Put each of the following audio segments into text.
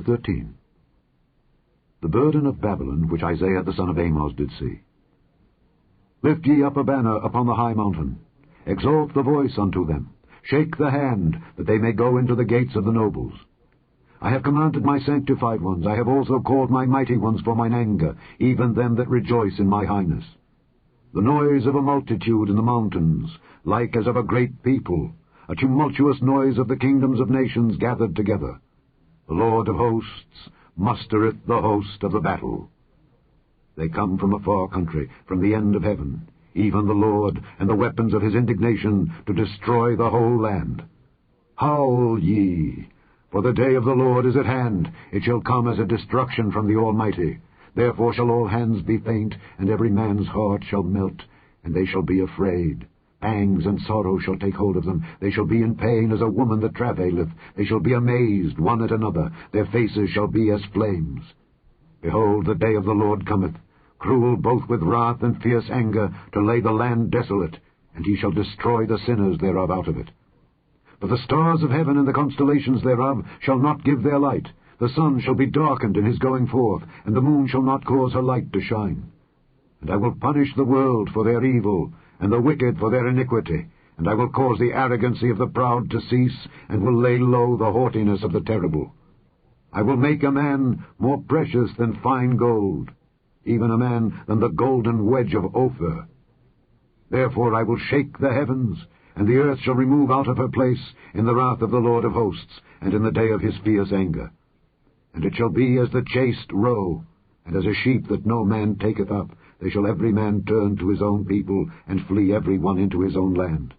Chapter 13. The burden of Babylon, which Isaiah the son of Amoz did see. Lift ye up a banner upon the high mountain. Exalt the voice unto them. Shake the hand, that they may go into the gates of the nobles. I have commanded my sanctified ones. I have also called my mighty ones for mine anger, even them that rejoice in my highness. The noise of a multitude in the mountains, like as of a great people, a tumultuous noise of the kingdoms of nations gathered together. The Lord of hosts mustereth the host of the battle. They come from a far country, from the end of heaven, even the Lord, and the weapons of his indignation, to destroy the whole land. Howl ye, for the day of the Lord is at hand. It shall come as a destruction from the Almighty. Therefore shall all hands be faint, and every man's heart shall melt, and they shall be afraid. Pangs and sorrow shall take hold of them. They shall be in pain as a woman that travaileth. They shall be amazed one at another. Their faces shall be as flames. Behold, the day of the Lord cometh, cruel both with wrath and fierce anger, to lay the land desolate, and he shall destroy the sinners thereof out of it. For the stars of heaven and the constellations thereof shall not give their light. The sun shall be darkened in his going forth, and the moon shall not cause her light to shine. And I will punish the world for their evil, and the wicked for their iniquity, and I will cause the arrogancy of the proud to cease, and will lay low the haughtiness of the terrible. I will make a man more precious than fine gold, even a man than the golden wedge of Ophir. Therefore I will shake the heavens, and the earth shall remove out of her place in the wrath of the Lord of hosts, and in the day of his fierce anger. And it shall be as the chased roe, and as a sheep that no man taketh up. They shall every man turn to his own people, and flee every one into his own land.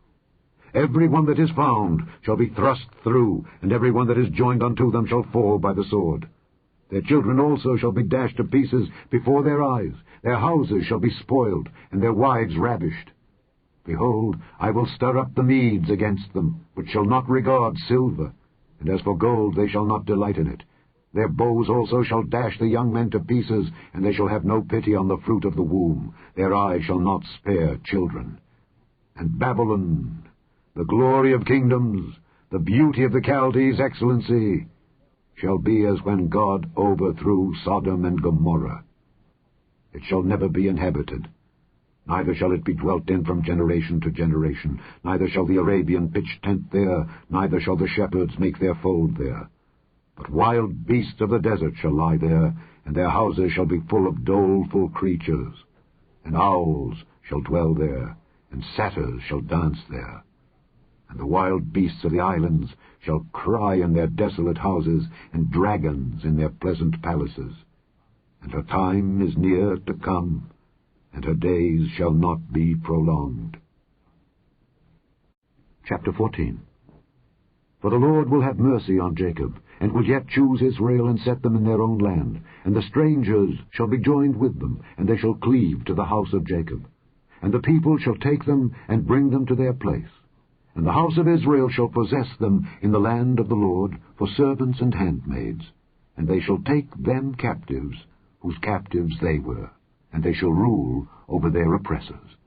Every one that is found shall be thrust through, and every one that is joined unto them shall fall by the sword. Their children also shall be dashed to pieces before their eyes. Their houses shall be spoiled, and their wives ravished. Behold, I will stir up the Medes against them, which shall not regard silver, and as for gold they shall not delight in it. Their bows also shall dash the young men to pieces, and they shall have no pity on the fruit of the womb. Their eyes shall not spare children. And Babylon, the glory of kingdoms, the beauty of the Chaldees' excellency, shall be as when God overthrew Sodom and Gomorrah. It shall never be inhabited, neither shall it be dwelt in from generation to generation. Neither shall the Arabian pitch tent there, neither shall the shepherds make their fold there. But wild beasts of the desert shall lie there, and their houses shall be full of doleful creatures. And owls shall dwell there, and satyrs shall dance there. And the wild beasts of the islands shall cry in their desolate houses, and dragons in their pleasant palaces. And her time is near to come, and her days shall not be prolonged. Chapter 14. For the Lord will have mercy on Jacob, and will yet choose Israel, and set them in their own land. And the strangers shall be joined with them, and they shall cleave to the house of Jacob. And the people shall take them, and bring them to their place. And the house of Israel shall possess them in the land of the Lord, for servants and handmaids. And they shall take them captives, whose captives they were, and they shall rule over their oppressors.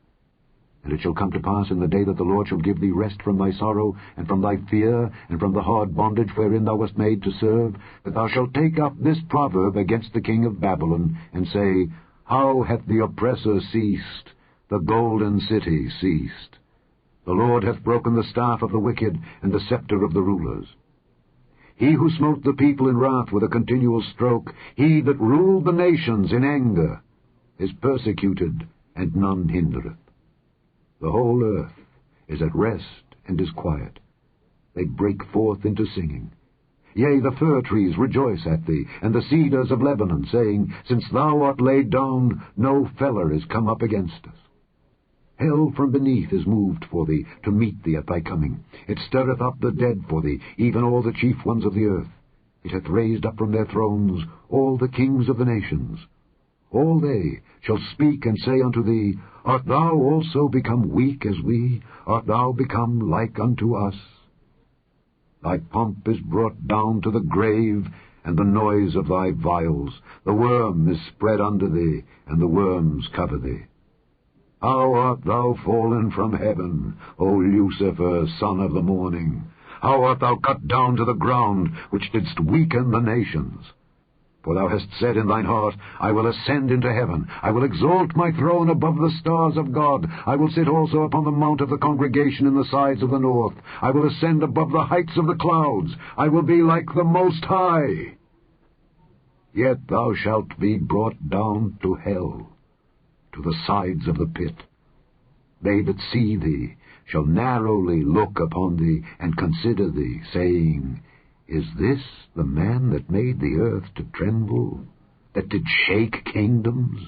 And it shall come to pass in the day that the Lord shall give thee rest from thy sorrow, and from thy fear, and from the hard bondage wherein thou wast made to serve, that thou shalt take up this proverb against the king of Babylon, and say, How hath the oppressor ceased, the golden city ceased? The Lord hath broken the staff of the wicked, and the scepter of the rulers. He who smote the people in wrath with a continual stroke, he that ruled the nations in anger, is persecuted, and none hindereth. The whole earth is at rest and is quiet. They break forth into singing. Yea, the fir trees rejoice at thee, and the cedars of Lebanon, saying, Since thou art laid down, no feller is come up against us. Hell from beneath is moved for thee, to meet thee at thy coming. It stirreth up the dead for thee, even all the chief ones of the earth. It hath raised up from their thrones all the kings of the nations. All they shall speak and say unto thee, Art thou also become weak as we? Art thou become like unto us? Thy pomp is brought down to the grave, and the noise of thy vials. The worm is spread under thee, and the worms cover thee. How art thou fallen from heaven, O Lucifer, son of the morning? How art thou cut down to the ground, which didst weaken the nations? For thou hast said in thine heart, I will ascend into heaven. I will exalt my throne above the stars of God. I will sit also upon the mount of the congregation in the sides of the north. I will ascend above the heights of the clouds. I will be like the Most High. Yet thou shalt be brought down to hell, to the sides of the pit. They that see thee shall narrowly look upon thee, and consider thee, saying, Is this the man that made the earth to tremble, that did shake kingdoms,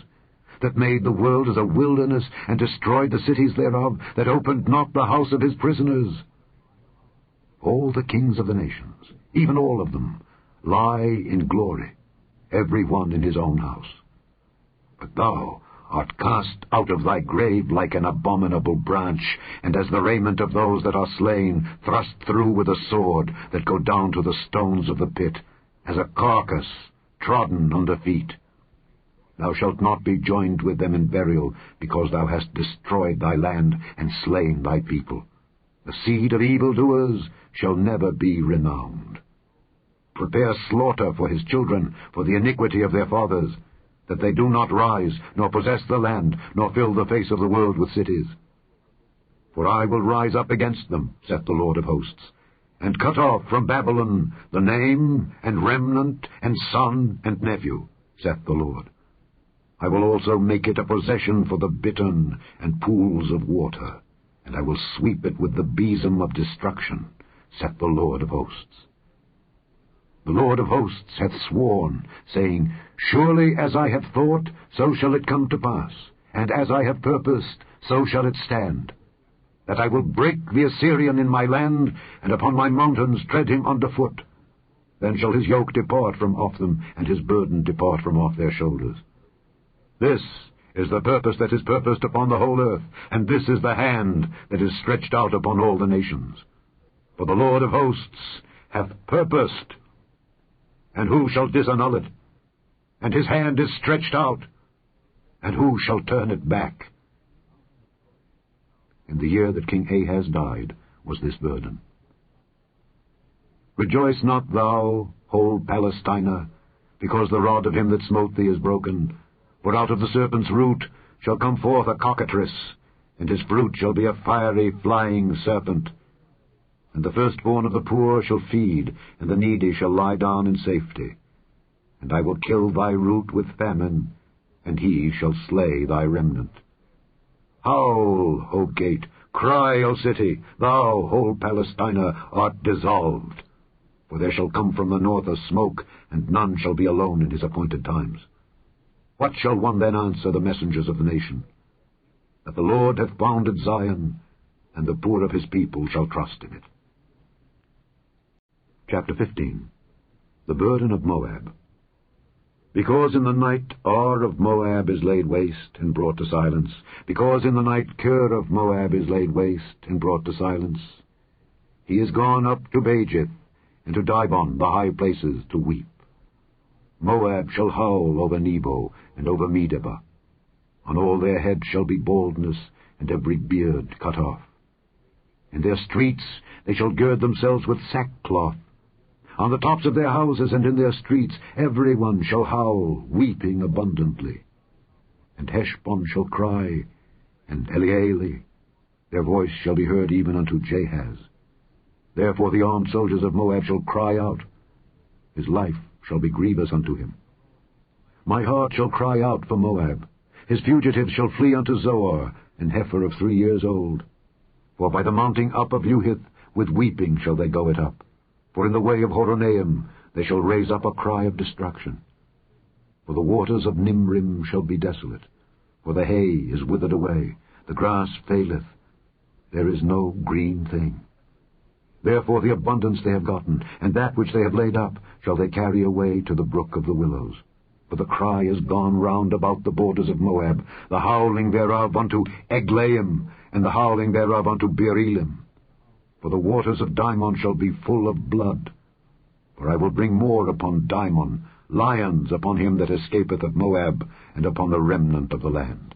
that made the world as a wilderness, and destroyed the cities thereof, that opened not the house of his prisoners? All the kings of the nations, even all of them, lie in glory, every one in his own house. But thou art cast out of thy grave like an abominable branch, and as the raiment of those that are slain, thrust through with a sword, that go down to the stones of the pit, as a carcass trodden under feet. Thou shalt not be joined with them in burial, because thou hast destroyed thy land, and slain thy people. The seed of evildoers shall never be renowned. Prepare slaughter for his children, for the iniquity of their fathers, that they do not rise, nor possess the land, nor fill the face of the world with cities. For I will rise up against them, saith the Lord of hosts, and cut off from Babylon the name, and remnant, and son, and nephew, saith the Lord. I will also make it a possession for the bittern and pools of water, and I will sweep it with the besom of destruction, saith the Lord of hosts. The Lord of hosts hath sworn, saying, Surely as I have thought, so shall it come to pass, and as I have purposed, so shall it stand, that I will break the Assyrian in my land, and upon my mountains tread him under foot. Then shall his yoke depart from off them, and his burden depart from off their shoulders. This is the purpose that is purposed upon the whole earth, and this is the hand that is stretched out upon all the nations. For the Lord of hosts hath purposed, and who shall disannul it? And his hand is stretched out, and who shall turn it back? In the year that King Ahaz died was this burden. Rejoice not thou, whole Palestina, because the rod of him that smote thee is broken. For out of the serpent's root shall come forth a cockatrice, and his fruit shall be a fiery flying serpent. And the firstborn of the poor shall feed, and the needy shall lie down in safety. And I will kill thy root with famine, and he shall slay thy remnant. Howl, O gate, cry, O city, thou, whole Palestina, art dissolved. For there shall come from the north a smoke, and none shall be alone in his appointed times. What shall one then answer the messengers of the nation? That the Lord hath founded Zion, and the poor of his people shall trust in it. Chapter 15. The burden of Moab. Because in the night Ar of Moab is laid waste and brought to silence, because in the night Kir of Moab is laid waste and brought to silence, he is gone up to Bajith, and to Dibon, the high places, to weep. Moab shall howl over Nebo and over Medeba. On all their heads shall be baldness, and every beard cut off. In their streets they shall gird themselves with sackcloth. On the tops of their houses and in their streets every one shall howl, weeping abundantly. And Heshbon shall cry, and Elealeh, their voice shall be heard even unto Jahaz. Therefore the armed soldiers of Moab shall cry out. His life shall be grievous unto him. My heart shall cry out for Moab. His fugitives shall flee unto Zoar, an heifer of 3 years old. For by the mounting up of Luhith with weeping shall they go it up. For in the way of Horonaim they shall raise up a cry of destruction. For the waters of Nimrim shall be desolate, for the hay is withered away, the grass faileth, there is no green thing. Therefore the abundance they have gotten, and that which they have laid up, shall they carry away to the brook of the willows. For the cry is gone round about the borders of Moab, the howling thereof unto Eglaim, and the howling thereof unto Beer-elim. For the waters of Dimon shall be full of blood. For I will bring more upon Dimon, lions upon him that escapeth of Moab, and upon the remnant of the land.